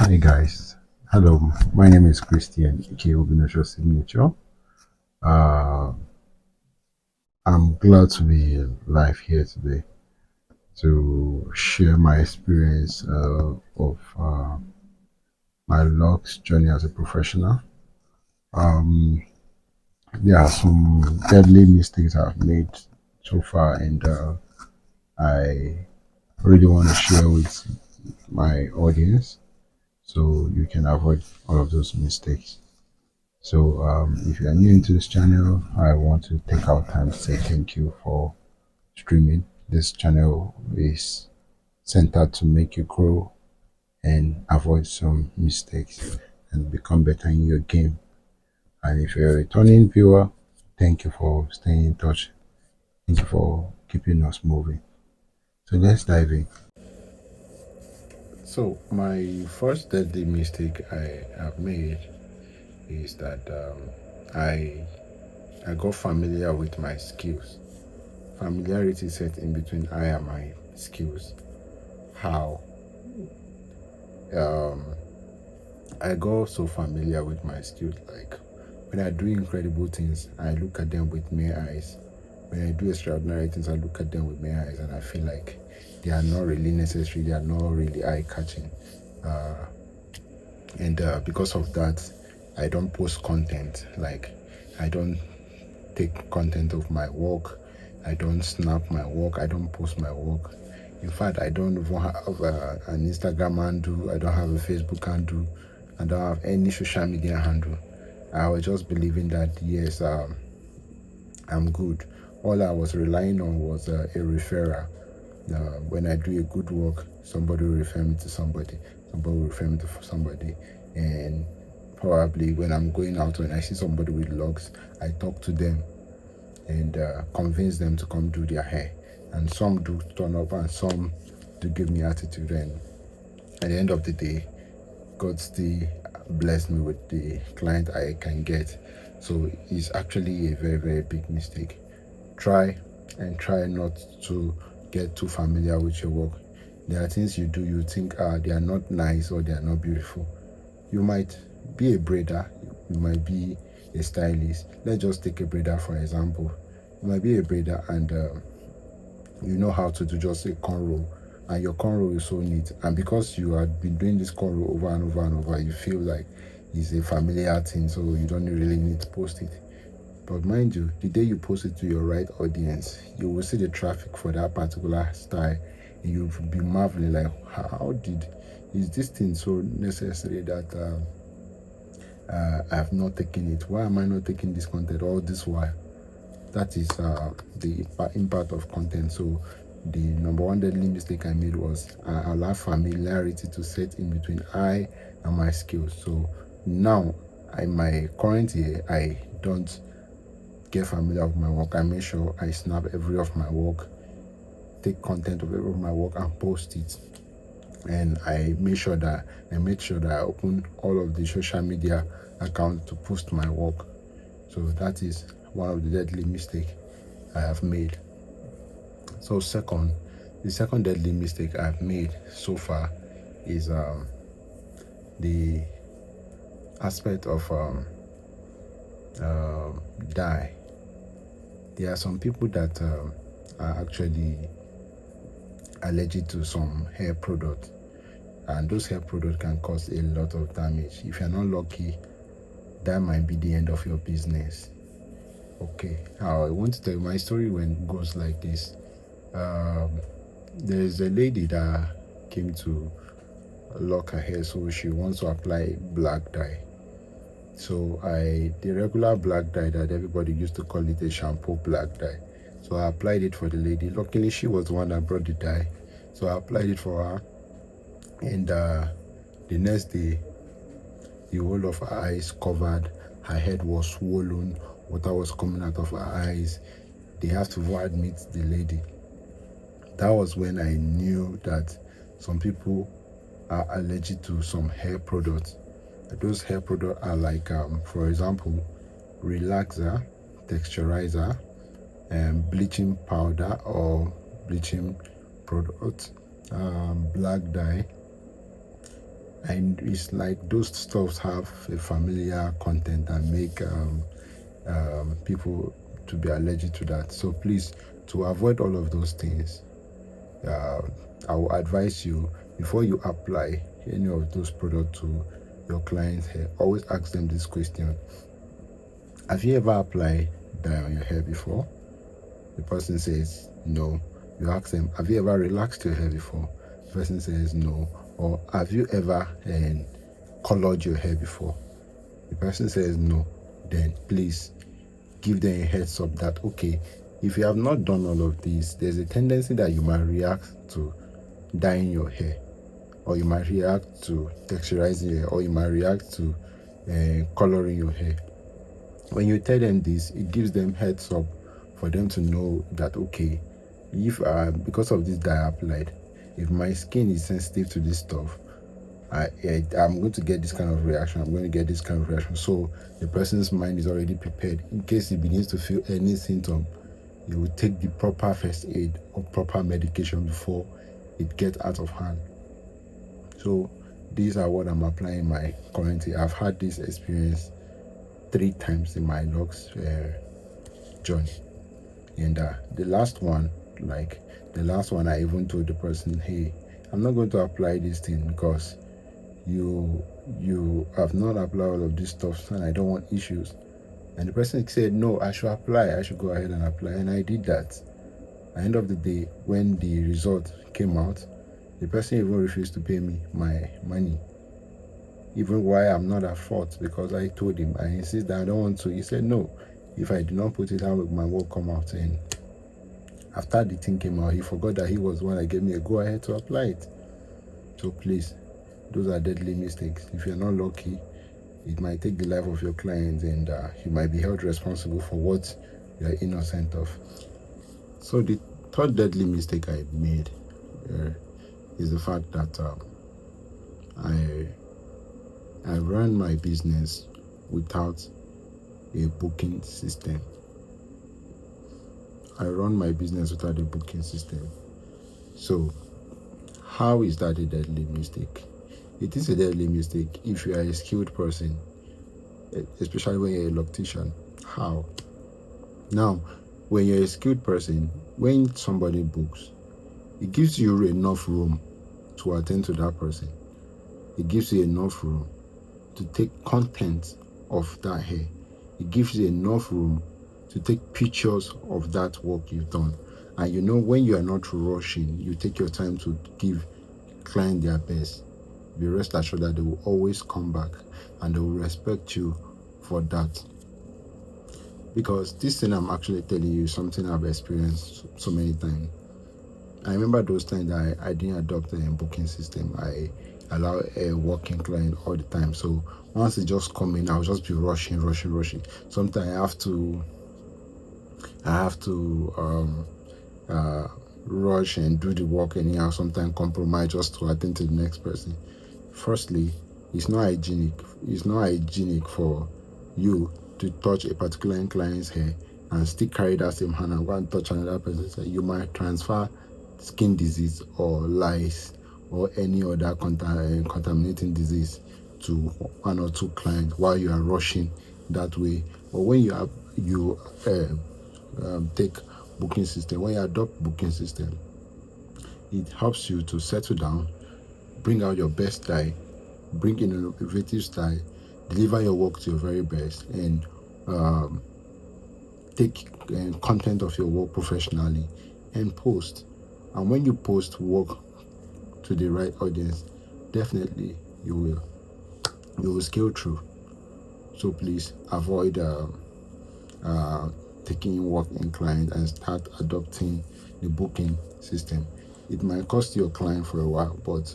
Hi guys, hello. My name is Christian aka Obinocho Signature. Uh, I'm glad to be live here today to share my experience of my Locs journey as a professional. Um, there are some deadly mistakes I've made so far, and I really want to share with my audience so you can avoid all of those mistakes. So, if you are new into this channel, I want to take our time to say thank you for streaming. This channel is centered to make you grow and avoid some mistakes and become better in your game. And if you're a returning viewer, thank you for staying in touch. Thank you for keeping us moving. So let's dive in. So my first deadly mistake I have made is that I I got familiar with my skills. Familiarity set in between I and my skills. How? Um, I got so familiar with my skills. Like when I do incredible things, I look at them with mere eyes. When I do extraordinary things, I look at them with mere eyes, and I feel like they are not really necessary. They are not really eye catching. And because of that, I don't post content. Like I don't take content of my work. I don't snap my work. I don't post my work. In fact, I don't even have an Instagram handle. I don't have a Facebook handle. I don't have any social media handle. I was just believing that yes, I'm good. All I was relying on was a referral. When I do a good work, somebody will refer me to somebody. Somebody will refer me to somebody, and probably when I'm going out, when I see somebody with locks, I talk to them and convince them to come do their hair. And some do turn up, and some do give me attitude. And at the end of the day, God still blessed me with the client I can get. So it's actually a very, very big mistake. Try and try not to get too familiar with your work. There are things you do you think they are not nice or they are not beautiful. You might be a braider, you might be a stylist. Let's just take a braider for example. You might be a braider and you know how to do just a cornrow, and your cornrow is so neat, and because you have been doing this cornrow over and over and over, you feel like it's a familiar thing, so you don't really need to post it. But mind you, the day you post it to your right audience, you will see the traffic for that particular style, and you'll be marveling like, how did is this thing so necessary that I have not taken it? Why am I not taking this content all this while? That is the impact of content. So the number one deadly mistake I made was I allow familiarity to set in between I and my skills. So now in my current year, I don't get familiar with my work. I make sure I snap every of my work, take content of every of my work and post it. And I make sure that I open all of the social media accounts to post my work. So that is one of the deadly mistakes I have made. So the second deadly mistake I've made so far is the aspect of dye. There are some people that are actually allergic to some hair product, and those hair products can cause a lot of damage. If you're not lucky, that might be the end of your business. Okay, I want to tell you my story when goes like this. Um, there's a lady that came to lock her hair, so she wants to apply black dye. So the regular black dye that everybody used to call it a shampoo black dye. So I applied it for the lady. Luckily, she was the one that brought the dye, so I applied it for her. And the next day, the whole of her eyes covered. Her head was swollen. Water was coming out of her eyes. They have to admit the lady. That was when I knew that some people are allergic to some hair products. Those hair products are like, for example, relaxer, texturizer, and bleaching powder or bleaching product, black dye, And it's like those stuffs have a familiar content and make people to be allergic to that. So please, to avoid all of those things, I will advise you, before you apply any of those products to your client's hair, always ask them this question: have you ever applied dye on your hair before? The person says no. You ask them, have you ever relaxed your hair before? The person says no. Or have you ever colored your hair before? The person says no. Then please give them a heads up that, okay, if you have not done all of these, there's a tendency that you might react to dyeing your hair, or you might react to texturizing your hair, or you might react to coloring your hair. When you tell them this, it gives them heads up for them to know that, okay, if because of this dye applied, if my skin is sensitive to this stuff, I'm going to get this kind of reaction. I'm going to get this kind of reaction. So the person's mind is already prepared. In case he begins to feel any symptom, he will take the proper first aid or proper medication before it gets out of hand. So these are what I'm applying my current hair. I've had this experience 3 times in my Locs journey. And the last one, I even told the person, hey, I'm not going to apply this thing because you have not applied all of this stuff and I don't want issues. And the person said, no, I should apply. I should go ahead and apply. And I did that. At the end of the day, when the result came out, the person even refused to pay me my money. Even why I'm not at fault, because I told him, I insist that I don't want to. He said, no, if I do not put it out, my work come out. And after the thing came out, he forgot that he was the one that gave me a go ahead to apply it. So please, those are deadly mistakes. If you're not lucky, it might take the life of your client, and you might be held responsible for what you're innocent of. So the third deadly mistake I made is the fact that I ran my business without a booking system. So how is that a deadly mistake? It is a deadly mistake if you are a skilled person, especially when you're a loctician. How? Now, when you're a skilled person, when somebody books, it gives you enough room to attend to that person. It gives you enough room to take content of that hair. It gives you enough room to take pictures of that work you've done. And when you are not rushing, you take your time to give client their best. Be rest assured that they will always come back and they will respect you for that. Because this thing I'm actually telling you is something I've experienced so many times. I remember those times that I didn't adopt a booking system. I allow a working client all the time. So once they just come in, I'll just be rushing. Sometimes I have to rush and do the work anyhow. Sometimes compromise just to attend to the next person. Firstly, it's not hygienic for you to touch a particular client's hair and still carry that same hand and go and touch another person's hair. You might transfer skin disease or lice or any other contaminating disease to 1 or 2 clients while you are rushing that way. But when you take booking system, when you adopt booking system, it helps you to settle down, bring out your best style, bring in an innovative style, deliver your work to your very best, and take content of your work professionally and post. And when you post work to the right audience, definitely you will scale through. So please avoid taking work in client and start adopting the booking system. It might cost your client for a while, but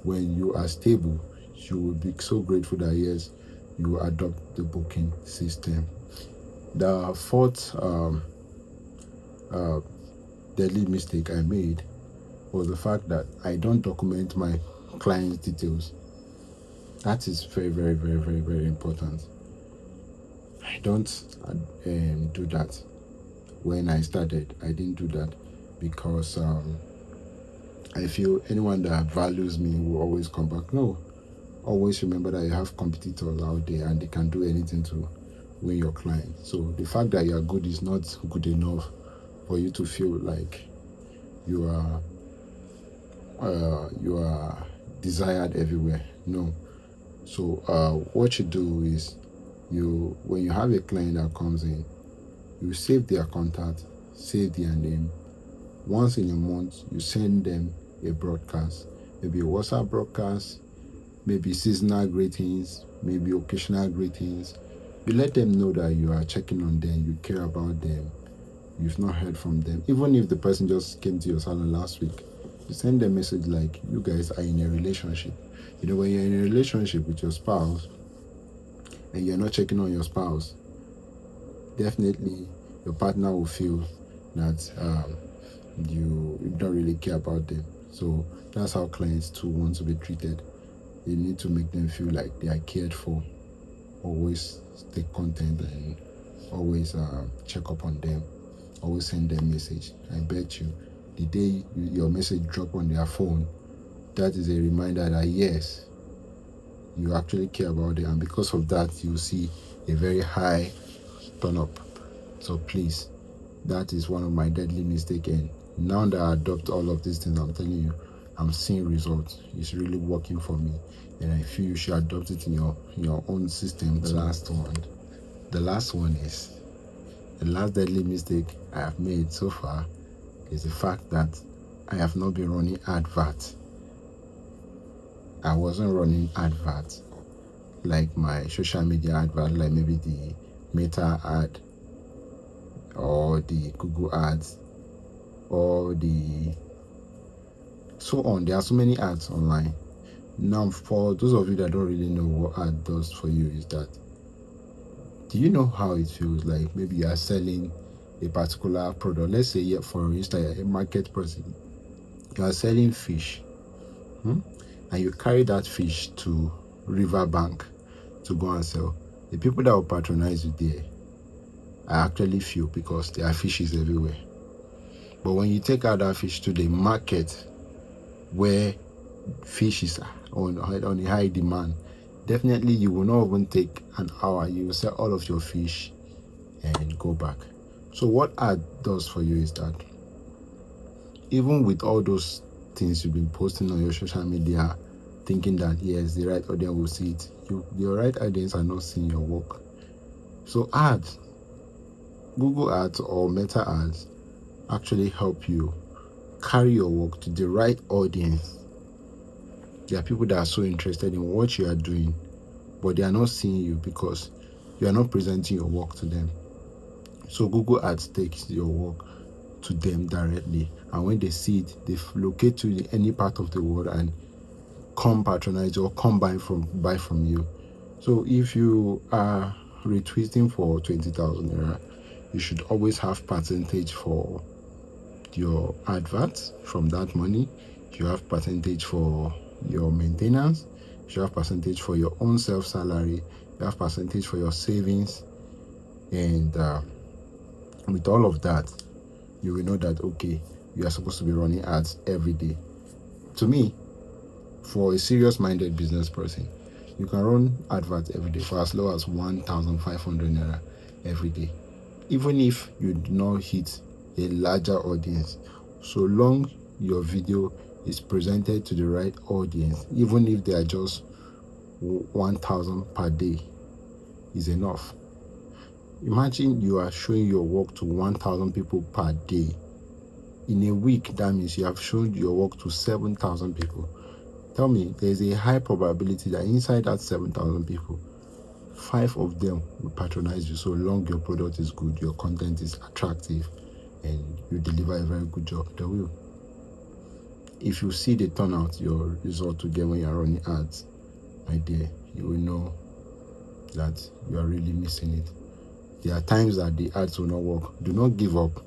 when you are stable, you will be so grateful that yes, you adopt the booking system. The fourth deadly mistake I made was the fact that I don't document my client's details. That is very, very, very, very, very important. I don't do that. When I started, I didn't do that because I feel anyone that values me will always come back. No, always remember that you have competitors out there and they can do anything to win your client. So the fact that you are good is not good enough for you to feel like you are desired everywhere. No. So what you do is, when you have a client that comes in, you save their contact, save their name. Once in a month, you send them a broadcast, maybe a WhatsApp broadcast, maybe seasonal greetings, maybe occasional greetings. You let them know that you are checking on them, you care about them, you've not heard from them. Even if the person just came to your salon last week, you send them a message like, you guys are in a relationship. When you're in a relationship with your spouse and you're not checking on your spouse, definitely your partner will feel that you don't really care about them. So that's how clients too want to be treated. You need to make them feel like they are cared for. Always take content and always check up on them. Always send them message. I bet you, the day your message drop on their phone, that is a reminder that yes, you actually care about them, and because of that, you see a very high turn up. So please, that is one of my deadly mistakes. And now that I adopt all of these things, I'm telling you, I'm seeing results. It's really working for me, and I feel you should adopt it in your own system. The last one is the last deadly mistake I have made so far is the fact that I have not been running adverts. I wasn't running adverts like my social media advert, like maybe the Meta ad or the Google ads or the so on. There are so many ads online. Now, for those of you that don't really know what ad does for you, is that, do you know how it feels like maybe you are selling a particular product? Let's say, for instance, a market person, you are selling fish, and you carry that fish to riverbank to go and sell. The people that will patronize you there are actually few because there are fishes everywhere. But when you take out that fish to the market where fish is on a high demand, definitely you will not even take an hour. You will sell all of your fish and go back. So what ad does for you is that even with all those things you've been posting on your social media, thinking that yes, the right audience will see it, your right audience are not seeing your work. So ads, Google ads or Meta ads, actually help you carry your work to the right audience. There are people that are so interested in what you are doing, but they are not seeing you because you are not presenting your work to them. So Google ads takes your work to them directly, and when they see it, they locate you in any part of the world and come patronize or come buy from you. So if you are retweeting for 20,000 naira, you should always have percentage for your adverts from that money. You have percentage for your maintenance. You have percentage for your own self salary. You have percentage for your savings, and with all of that, you will know that okay, you are supposed to be running ads every day. To me, for a serious-minded business person, you can run adverts every day for as low as 1,500 naira every day, even if you do not hit a larger audience. So long your video is presented to the right audience, even if they are just 1,000 per day, is enough. Imagine you are showing your work to 1,000 people per day. In a week, that means you have shown your work to 7,000 people. Tell me, there's a high probability that inside that 7,000 people, 5 of them will patronize you, so long your product is good, your content is attractive, and you deliver a very good job. They will. If you see the turnout your result will get when you are running ads, my dear, you will know that you are really missing it. There are times that the ads will not work. Do not give up.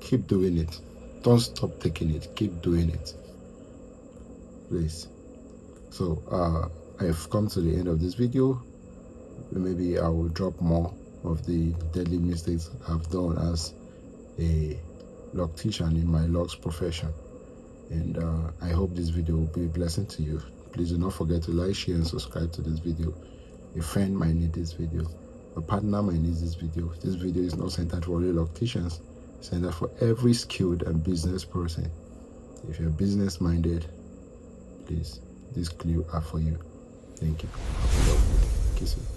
Keep doing it. Don't stop taking it. Keep doing it, please. So I've come to the end of this video. Maybe I will drop more of the deadly mistakes I've done as a loctician in my Locs profession, and I hope this video will be a blessing to you. Please do not forget to like, share, and subscribe to this video. A friend might need this video. A partner might need this video. This video is not centered for only locticians. It's centered for every skilled and business person. If you're business minded, please, this clue are for you. Thank you. Have a lovely day. Kisses.